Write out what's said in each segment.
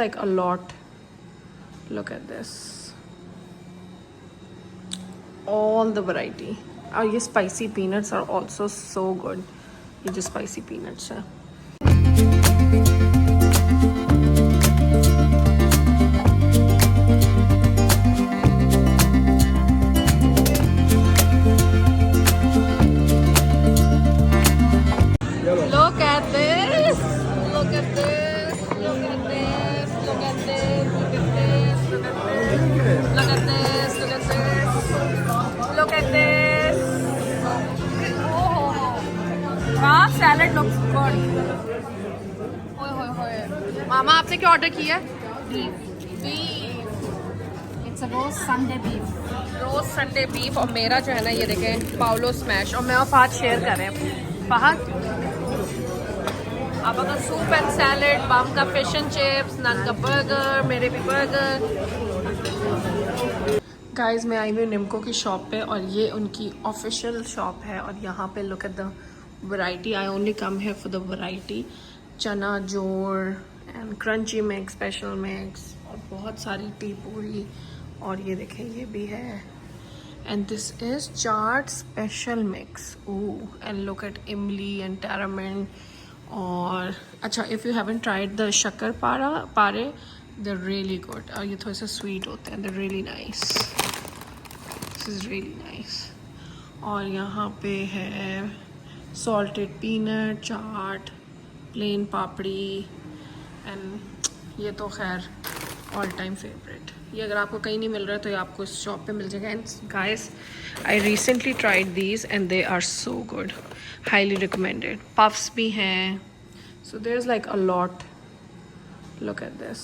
like a lot. Look at this. All the variety. और ये spicy peanuts are also so good. ये जो spicy peanuts है. Look at this. Look at this. Look at this. Look at this. Look at this. Look at this. Look at this. Look at this. Look at this. Oh, wow, salad looks good. ओए होए होए. मामा आपने क्या order किया है? Beef. It's a roast Sunday beef. Roast Sunday beef. और मेरा जो है ना ये देखें पाउलो स्मैश. और मैं और फहद शेयर कर रहे हैं. फहद अब अगर सूप एंड सैलेड, बम का फिश एंड चिप्स, नन का बर्गर, मेरे भी बर्गर. गाइस मैं आई हुई निम्को की शॉप पे और ये उनकी ऑफिशियल शॉप है. और यहाँ पे look at the variety. I only come here for the variety. चना जोर and crunchy mix, special mix और बहुत सारी टी पूरी. और ये देखें ये भी है. And this is chaat special mix. Ooh, and look at imli and tamarind. और अच्छा, if you haven't tried the शक्कर पारे, they're really good. और ये थोड़े से sweet होते हैं. They're really nice. This is really nice. और यहाँ पे है salted peanut chaat, plain papdi. and ये तो खैर all time favorite. ये अगर आपको कहीं नहीं मिल रहा है तो ये आपको इस शॉप पे मिल जाएगा. And guys I recently tried these and they are so good. Highly recommended. Puffs भी हैं. So there is like a lot. Look at this.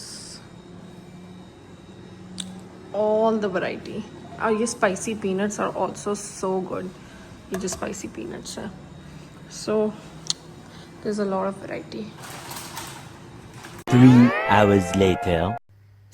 All the variety. और ये spicy peanuts are also so good. ये जो spicy peanuts है. So there is a lot of variety. 3 hours later.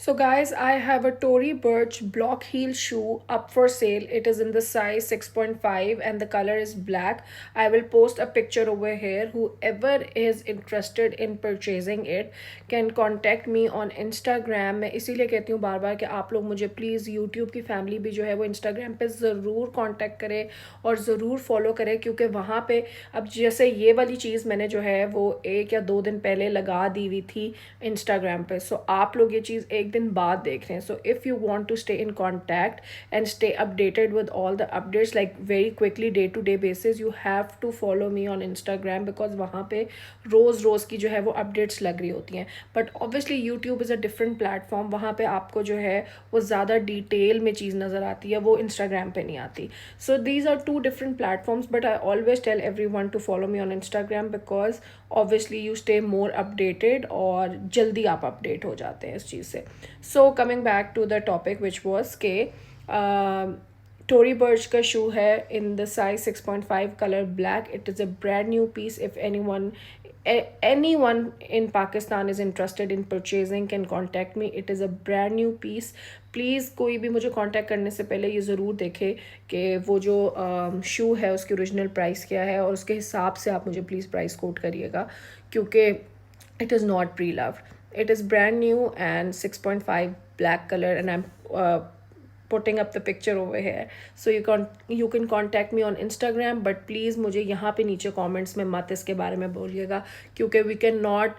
So guys, I have a Tory Burch block heel shoe up for sale. It is in the size 6.5 and the color is black. I will post a picture over here. Whoever is interested in purchasing it can contact me on Instagram. मैं इसीलिए कहती हूँ बार बार कि आप लोग मुझे please YouTube की family भी जो है वो Instagram पे ज़रूर कांटेक्ट करें और ज़रूर फॉलो करें. क्योंकि वहाँ पे अब जैसे ये वाली चीज़ मैंने जो है वो 1 या 2 दिन पहले लगा दी हुई थी Instagram पे. सो आप लोग ये चीज़ एक दिन बाद देख रहे हैं. So if you want to stay in contact and stay updated with all the updates like very quickly day to day basis, you have to follow me on Instagram. Because वहाँ पे रोज़ की जो है वो अपडेट्स लग रही होती हैं. But obviously YouTube is a different platform. वहाँ पे आपको जो है वो ज़्यादा डिटेल में चीज़ नज़र आती है, वो इंस्टाग्राम पे नहीं आती. So these are 2 different platforms. But I always tell every one to follow me on Instagram because obviously you stay more updated और जल्दी आप अपडेट हो जाते हैं इस चीज़ से. So coming back to the topic which was के टोरी बर्च का शू है in the size 6.5 colour black. It is a brand new piece. If anyone in Pakistan is interested in purchasing can contact me. It is a brand new piece. Please कोई भी मुझे contact करने से पहले ये ज़रूर देखे कि वो जो शू है उसकी ओरिजिनल प्राइस क्या है और उसके हिसाब से आप मुझे प्लीज़ प्राइस कोट करिएगा. क्योंकि it is not pre loved. It is brand new and 6.5 black color and I'm putting up the picture over here. So you can contact me on Instagram. But please मुझे यहाँ पे नीचे comments में मत इसके बारे में बोलिएगा क्योंकि we cannot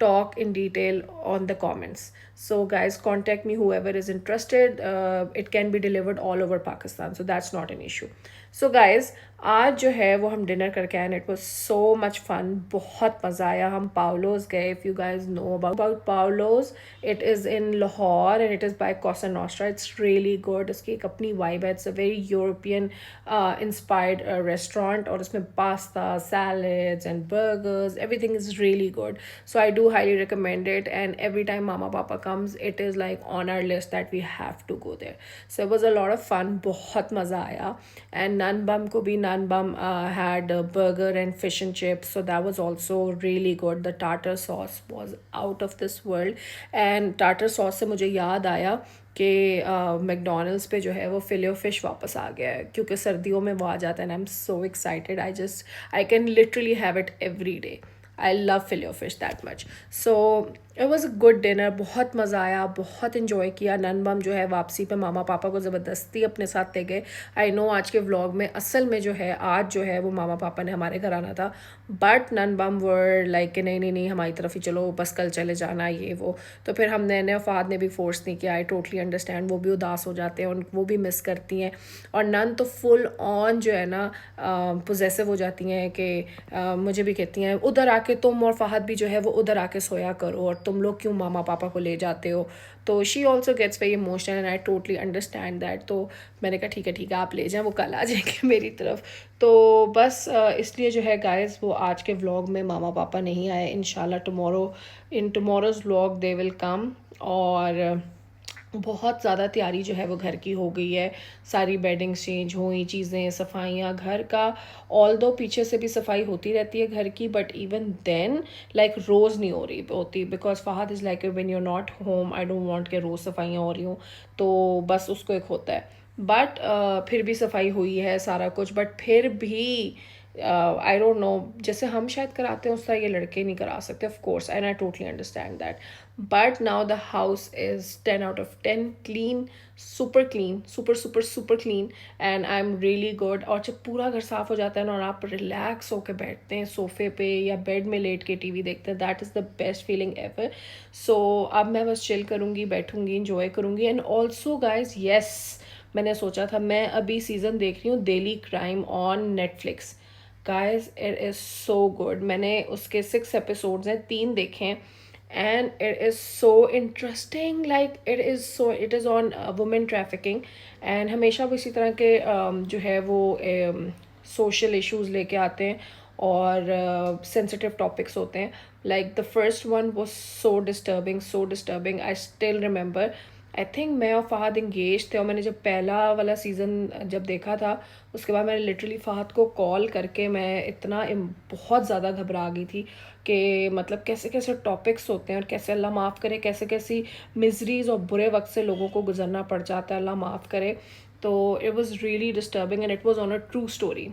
talk in detail on the comments. So guys, contact me whoever is interested. It can be delivered all over Pakistan. So that's not an issue. So guys, आज जो है वो हम डिनर करके आए. It was so much fun. बहुत मज़ा आया. हम पाउलोज गए. If you guys know about Paulo's, it is in Lahore and it is by Cosa Nostra. It's really good. उसकी एक अपनी वाइब है. It's a very European inspired restaurant और उसमें pasta, salads and burgers, everything is really good. So I do highly recommend it and every time मामा पापा comes it is like on our list that we have to go there. So it was a lot of fun. बहुत मज़ा आया. And none बम को भी Bum had a burger and fish and chips, so that was also really good. The tartar sauce was out of this world. And tartar sauce से मुझे याद आया कि मैकडोनल्ड्स पे जो है वो फिले ऑफ फिश वापस आ गया है क्योंकि सर्दियों में वो आ जाता है. And I am so excited. I can literally have it every day. I love filet of fish that much. So it was a good dinner, बहुत मज़ा आया, बहुत इन्जॉय किया। नन बम जो है वापसी पे मामा पापा को ज़बरदस्ती अपने साथ ले गए। आई नो आज के व्लॉग में असल में जो है आज जो है वो मामा पापा ने हमारे घर आना था, बट नन बम वर लाइक कि नहीं नहीं नहीं हमारी तरफ ही चलो, बस कल चले जाना ये वो। तो फिर हमने ने फ़ाद ने भी फोर्स नहीं किया। आई टोटली अंडरस्टैंड, वो भी उदास हो जाते हैं और वो भी मिस करती हैं। और नन तो फुल ऑन जो है ना पोजेसिव हो जाती हैं कि मुझे भी कहती हैं उधर आके तुम और फ़हद भी जो है वो उधर आके सोया करो, और तुम लोग क्यों मामा पापा को ले जाते हो। तो she also gets very emotional and I totally understand that. तो मैंने कहा ठीक है आप ले जाएं, वो कल आ जाएंगे मेरी तरफ। तो बस इसलिए जो है गाइस वो आज के व्लॉग में मामा पापा नहीं आए। इंशाल्लाह tomorrow, in tomorrow's vlog they will come. और बहुत ज़्यादा तैयारी जो है वो घर की हो गई है, सारी बेडिंग्स चेंज हुई, चीज़ें सफाइयाँ घर का। ऑल दो पीछे से भी सफाई होती रहती है घर की, बट इवन देन लाइक रोज़ नहीं हो रही होती, because Fahad is like when you are not home I don't want के रोज़ सफाइयाँ हो रही हूँ। तो बस उसको एक होता है। बट फिर भी सफाई हुई है सारा कुछ, बट फिर भी आई डोंट नो, जैसे हम शायद कराते हैं उस तरह ये लड़के नहीं करा सकते, of course, and I totally understand that. But now the house is 10 out of 10 clean, super clean, super super super clean, and I am really good. और जब पूरा घर साफ़ हो जाता है ना और आप रिलैक्स होकर बैठते हैं सोफ़े पे या बेड में लेट के टीवी देखते हैं, that is the best feeling ever. So अब मैं बस चिल करूँगी, बैठूँगी, इंजॉय करूँगी। एंड ऑल्सो गाइज येस, मैंने सोचा था, मैं अभी सीज़न देख रही हूँ Delhi crime on Netflix. Guys it is so good. मैंने उसके 6 एपिसोड्स हैं, 3 देखे हैं, and it is so interesting. Like it is on women trafficking, and हमेशा वो इसी तरह के जो है वो सोशल इश्यूज लेके आते हैं और सेंसिटिव टॉपिक्स होते हैं। Like the first one was so disturbing I still remember. I think मैं और फ़हद इंगेज थे, और मैंने जब पहला वाला सीज़न जब देखा था उसके बाद मैंने लिटरली फ़हद को कॉल करके मैं इतना बहुत ज़्यादा घबरा गई थी कि मतलब कैसे कैसे टॉपिक्स होते हैं और कैसे अल्लाह माफ़ करे कैसे कैसी मिजरीज और बुरे वक्त से लोगों को गुजरना पड़ जाता है, अल्लाह माफ़ करे। तो it was really disturbing and it was on a true story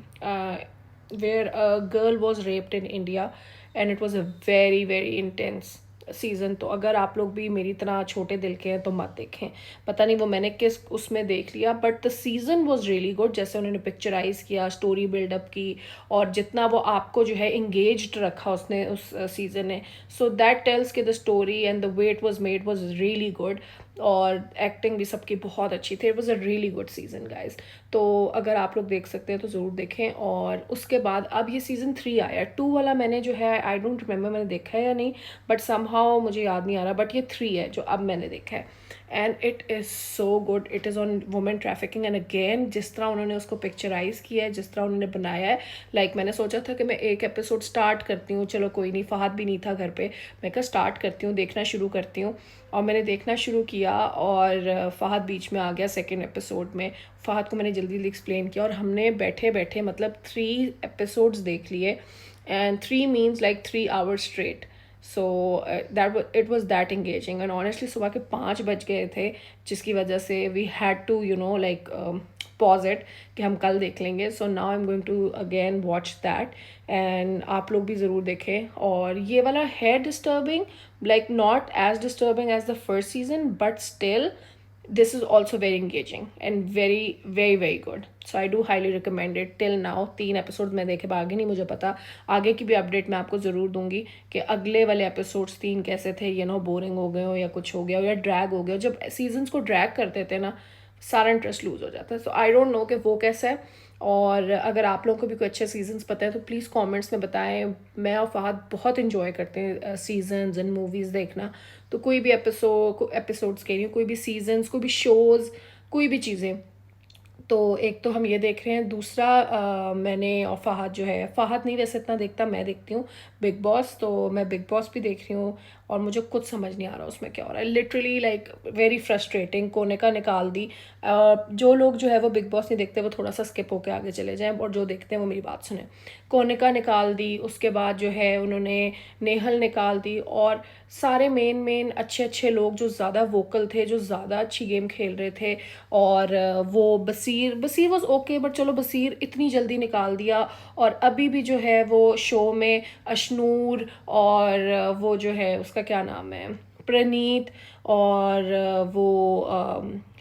where a girl was raped in India, and it was a very very intense season. तो अगर आप लोग भी मेरी तरह छोटे दिल के हैं तो मत देखें, पता नहीं वो मैंने किस उसमें देख लिया, but the season was really good. जैसे उन्होंने पिक्चराइज किया, स्टोरी बिल्डअप की, और जितना वो आपको जो है इंगेज्ड रखा उसने उस सीज़न ने, सो दैट टेल्स कि the story and the way it was made was really good. और एक्टिंग भी सबकी बहुत अच्छी थी। It was a really good season guys. तो अगर आप लोग देख सकते हैं तो ज़रूर देखें। और उसके बाद अब ये सीज़न 3 आया, 2 वाला मैंने जो है आई डोंट रिमेंबर मैंने देखा है या नहीं, बट समहाउ मुझे याद नहीं आ रहा, बट ये 3 है जो अब मैंने देखा है, and it is so good. It is on women trafficking, and again जिस तरह उन्होंने उसको पिक्चराइज किया है, जिस तरह उन्होंने बनाया है, लाइक मैंने सोचा था कि मैं एक एपिसोड स्टार्ट करती हूँ, चलो कोई नहीं, फ़हद भी नहीं था घर पे, मैं कहा स्टार्ट करती हूँ, देखना शुरू करती हूँ। और मैंने देखना शुरू किया और फ़हद बीच में आ गया सेकेंड एपिसोड में। फ़हद को मैंने जल्दी जल्दी एक्सप्लेन किया और हमने बैठे बैठे मतलब 3 एपिसोड्स देख लिए, and 3 means like 3 hours straight। So that it was that engaging, and honestly सुबह के 5 बज गए थे, जिसकी वजह से we had to like pause it कि हम कल देख लेंगे। So now I am going to again watch that, and आप लोग भी ज़रूर देखें। और ये वाला है disturbing, like not as disturbing as the first season, but still this is also very engaging and very good. So I do highly recommend it till now। 3 episode मैं देखे, आगे नहीं मुझे पता, आगे की भी अपडेट मैं आपको ज़रूर दूंगी कि अगले वाले एपिसोड्स 3 कैसे थे, बोरिंग हो गए हो या कुछ हो गया हो या ड्रैग हो गया हो। जब सीजन्स को ड्रैग करते थे ना सारा इंटरेस्ट लूज़ हो जाता है। सो आई डोंट नो कि वो कैसा है। और अगर आप लोगों को भी कोई अच्छे सीजन्स पता है तो प्लीज़ कमेंट्स में बताएं। मैं और फ़हद बहुत इन्जॉय करते हैं सीजन्स एंड मूवीज़ देखना। तो कोई भी एपिसोड्स कह रही हूँ, कोई भी सीजन्स, कोई भी शोज़, कोई भी चीज़ें, तो एक तो हम ये देख रहे हैं, दूसरा मैंने और फ़हद जो है, फ़हद नहीं वैसे इतना देखता, मैं देखती हूँ बिग बॉस, तो मैं बिग बॉस भी देख रही हूँ। और मुझे कुछ समझ नहीं आ रहा उसमें क्या हो रहा है, लिटरली लाइक वेरी फ्रस्ट्रेटिंग। कोने का निकाल दी। जो लोग जो है वो बिग बॉस नहीं देखते वो थोड़ा सा स्किप होकर आगे चले जाएं, और जो देखते हैं वो मेरी बात सुने। कोने का निकाल दी, उसके बाद जो है उन्होंने नेहल निकाल दी, और सारे मेन अच्छे अच्छे लोग जो ज़्यादा वोकल थे, जो ज़्यादा अच्छी गेम खेल रहे थे। और वो बसीर वॉज ओके, बट चलो बसीर इतनी जल्दी निकाल दिया। और अभी भी जो है वो शो में अशनूर और वो जो है उसका उसका क्या नाम है, प्रणीत और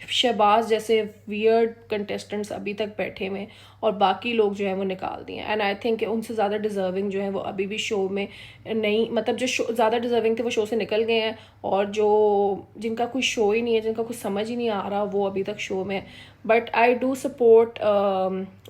शहबाज जैसे वियर्ड कंटेस्टेंट्स अभी तक बैठे हुए हैं, और बाकी लोग जो है वो निकाल दिए। एंड आई थिंक उनसे ज़्यादा डिज़र्विंग जो है वो अभी भी शो में नहीं, मतलब जो शो ज़्यादा डिज़र्विंग थे वो शो से निकल गए हैं, और जो जिनका कोई शो ही नहीं है, जिनका कुछ समझ ही नहीं आ रहा, वो अभी तक शो में। But I do support,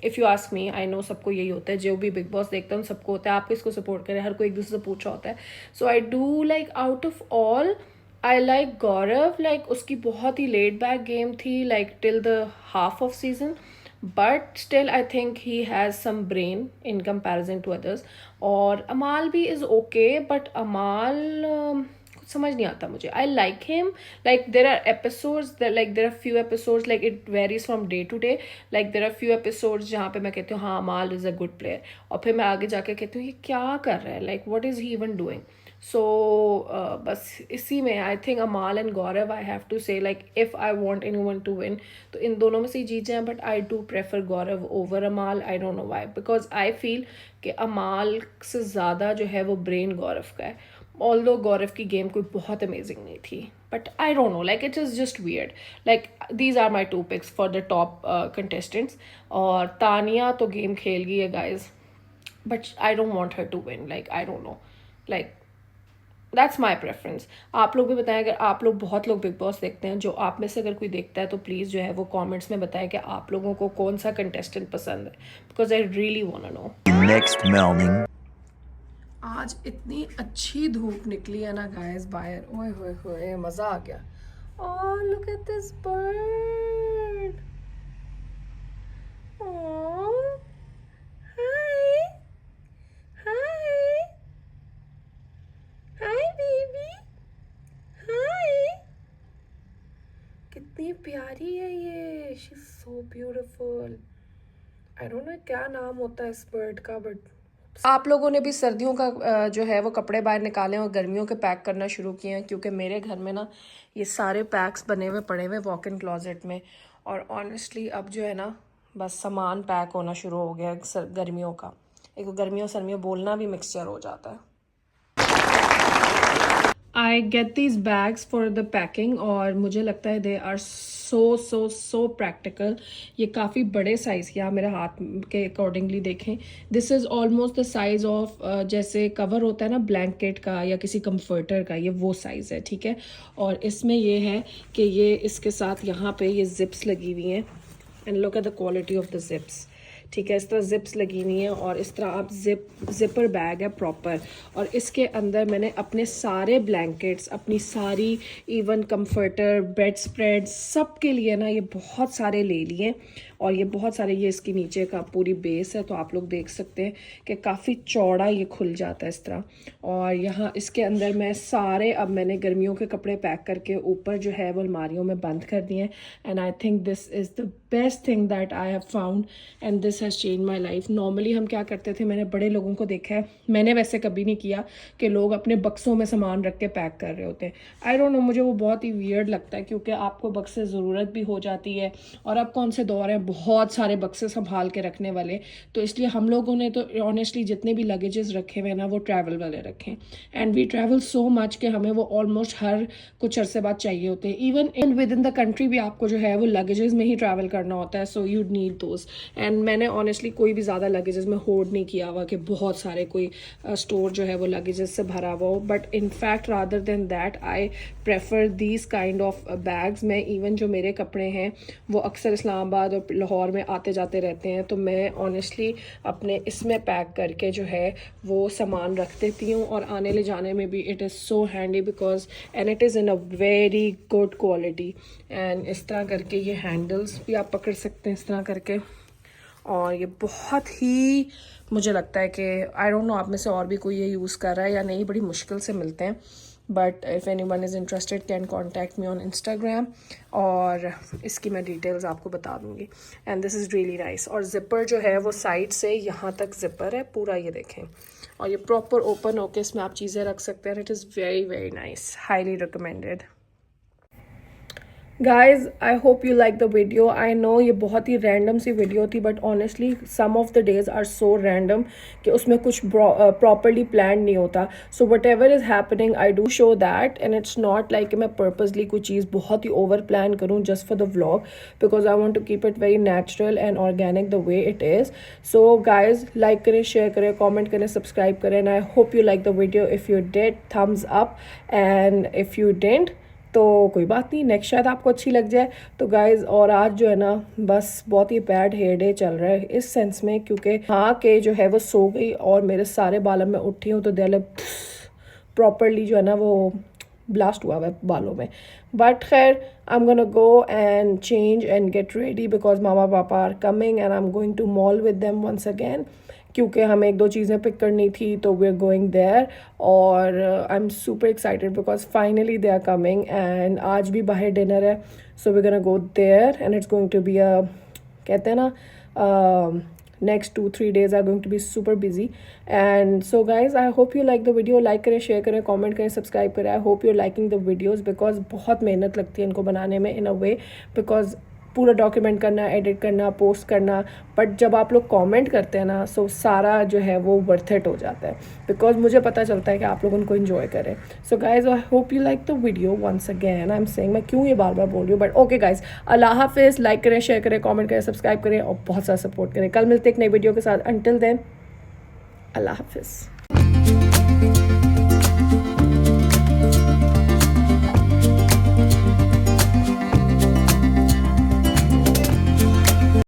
if you ask me, I know सबको यही होता है, जो भी बिग बॉस देखते हैं उन सबको होता है आप किसको सपोर्ट करें, हर कोई एक दूसरे से पूछ रहा होता है। So I do like out of all I like Gaurav, like उसकी बहुत ही लेट बैक गेम थी, like till the half of season, but still I think he has some brain in comparison to others. और अमाल भी is okay, but अमाल कुछ समझ नहीं आता मुझे। I like him, like there are episodes, like there are few episodes, like it varies from day to day, like there are few episodes जहाँ पे मैं कहती हूँ हाँ अमाल इज़ अ गुड प्लेयर, और फिर मैं आगे जाके कहती हूँ ये क्या कर रहा है, like what is he even doing. So बस इसी में I think Amaal and Gaurav, I have to say like if I want any one to win तो इन दोनों में से ही जीत जाए, but I do prefer Gaurav over Amaal. I don't know why, because I feel कि अमाल से ज़्यादा जो है वो ब्रेन गौरव का है, ऑल्दो गौरव की गेम कोई बहुत अमेजिंग नहीं थी, but I don't know, like it is just weird. Like these are my 2 picks for the top contestants. और तानिया तो गेम खेल गई है guys, but I don't want her to win, like I don't know, like that's my preference. आप लोग भी बताएं, अगर आप लोग, बहुत लोग बिग बॉस देखते हैं, जो आप में से अगर कोई देखता है तो प्लीज़ जो है वो कमेंट्स में बताएं कि आप लोगों को कौन सा कंटेस्टेंट पसंद है, because I really want to know. Next morning, आज इतनी अच्छी धूप निकली है ना गाइस बाहर, ओए होए होए मज़ा आ गया। Oh look at this bird, oh hi hi hi baby hi, कितनी प्यारी है ये, she is so beautiful. I don't no क्या नाम होता है इस बर्ड का, बट आप लोगों ने भी सर्दियों का जो है वो कपड़े बाहर निकाले और गर्मियों के पैक करना शुरू किए हैं, क्योंकि मेरे घर में ना ये सारे पैक्स बने हुए पड़े हुए वॉक इन क्लोजेट में, और ऑनेस्टली अब जो है ना बस सामान पैक होना शुरू हो गया गर्मियों का। एक गर्मियों सर्दियों बोलना भी मिक्सचर हो जाता है। I get these bags for the packing, और मुझे लगता है दे आर सो प्रैक्टिकल। ये काफ़ी बड़े साइज़ के, आप मेरे हाथ के अकॉर्डिंगली देखें, this is almost the size of जैसे कवर होता है ना ब्लैंकेट का या किसी कंफर्टर का, ये वो साइज़ है, ठीक है। और इसमें ये है कि ये इसके साथ यहाँ पे ये जिप्स लगी हुई हैं, and look at the quality of the zips, ठीक है। इस तरह जिप्स लगी हुई हैं, और इस तरह आप जिपर बैग है प्रॉपर, और इसके अंदर मैंने अपने सारे ब्लैंकेट्स, अपनी सारी इवन कंफर्टर, बेड स्प्रेड, सब के लिए ना ये बहुत सारे ले लिए, और ये बहुत सारे, ये इसके नीचे का पूरी बेस है, तो आप लोग देख सकते हैं कि काफ़ी चौड़ा ये खुल जाता है इस तरह। और यहाँ इसके अंदर मैं सारे, अब मैंने गर्मियों के कपड़े पैक करके ऊपर जो है वो अलमारियों में बंद कर दिए हैं, and I think this is the best thing that I have found, and this has change my life. Normally हम क्या करते थे, मैंने बड़े लोगों को देखा है, मैंने वैसे कभी नहीं किया कि लोग अपने बक्सों में सामान रख के पैक कर रहे होते हैं। आई डोंट नो, मुझे वो बहुत ही वियर्ड लगता है, क्योंकि आपको बक्से ज़रूरत भी हो जाती है, और अब कौन से दौर हैं बहुत सारे बक्से संभाल के रखने वाले, तो इसलिए हम लोगों ने तो ऑनेस्टली जितने भी लगेजेस रखे हुए हैं ना वो ट्रैवल वाले रखें, and we travel so much कि हमें वो ऑलमोस्ट हर कुछ अरसे बाद चाहिए होते हैं। Even with in the country भी आपको जो है वो लगेजेस में ही ट्रैवल करना होता है, so you need those. And मैंने ऑनेस्टली कोई भी ज़्यादा लगेजेस में होल्ड नहीं किया हुआ कि बहुत सारे कोई स्टोर जो है वो लगेजेस से भरा हुआ हो, but in fact rather than that I prefer these kind of bags. मैं इवन जो मेरे कपड़े हैं वो अक्सर इस्लामाबाद और लाहौर में आते जाते रहते हैं, तो मैं ऑनेस्टली अपने इसमें पैक करके जो है वो सामान रख देती हूँ, और आने ले जाने में भी it is so handy, because and it is in a very good quality. And इस तरह करके ये हैंडल्स भी आप पकड़ सकते हैं इस तरह करके, और ये बहुत ही, मुझे लगता है कि आई डोंट नो आप में से और भी कोई ये यूज़ कर रहा है या नहीं, बड़ी मुश्किल से मिलते हैं, but if any one is interested can contact me on Instagram, और इसकी मैं डिटेल्स आपको बता दूँगी। And this is really nice, और ज़िपर जो है वो साइड से यहाँ तक ज़िपर है पूरा, ये देखें, और ये प्रॉपर ओपन होके इसमें आप चीज़ें रख सकते हैं, it is very very nice, highly recommended. Guys I hope you like the video. I know ये बहुत ही रैंडम सी वीडियो थी, but honestly some of the days are so random कि उसमें कुछ प्रॉपरली प्लान नहीं होता. So whatever is happening I do show that, and it's not like कि मैं पर्पजली कोई चीज़ बहुत ही ओवर प्लान करूँ just for the vlog, because I want to keep it very natural and organic the way it is. So guys like करें, share करें, comment करें, सब्सक्राइब करें, and I hope you like the video. If you did, thumbs up, and if you didn't तो कोई बात नहीं, next शायद आपको अच्छी लग जाए. तो गाइज़, और आज जो है ना बस बहुत ही बैड हेयर डे चल रहा है इस सेंस में, क्योंकि हाँ के जो है वो सो गई और मेरे सारे बालों में उठी हूँ तो दे प्रॉपरली जो है ना वो ब्लास्ट हुआ है बालों में. बट खैर, I am gonna go and change and get ready because मामा पापा are coming and I am going to mall with them once again, क्योंकि हमें एक दो चीज़ें पिक करनी थी तो वी आर गोइंग देयर. और I am super excited because finally they are coming, and आज भी बाहर डिनर है. So we gonna go there and it's going to be a, कहते हैं ना, next 2-3 days are going to be super busy. And so guys, I hope you like the video. Like करें, share करें, comment करें, subscribe करें. आई hope you liking the videos because बहुत मेहनत लगती है इनको बनाने में इन अ वे, बिकॉज पूरा डॉक्यूमेंट करना, एडिट करना, पोस्ट करना. बट जब आप लोग कमेंट करते हैं ना, सो सारा जो है वो वर्थ इट हो जाता है, बिकॉज मुझे पता चलता है कि आप लोग उनको इन्जॉय करें. So guys, I hope you like the video once again. I am saying, मैं क्यों ये बार बार बोल रही हूँ, बट ओके गाइज, अल्लाह हाफिज़. लाइक करें, शेयर करें, कमेंट करें, सब्सक्राइब करें और बहुत सारा सपोर्ट करें. कल मिलते एक नई वीडियो के साथ. अंटिल देन, अल्लाह हाफिज़.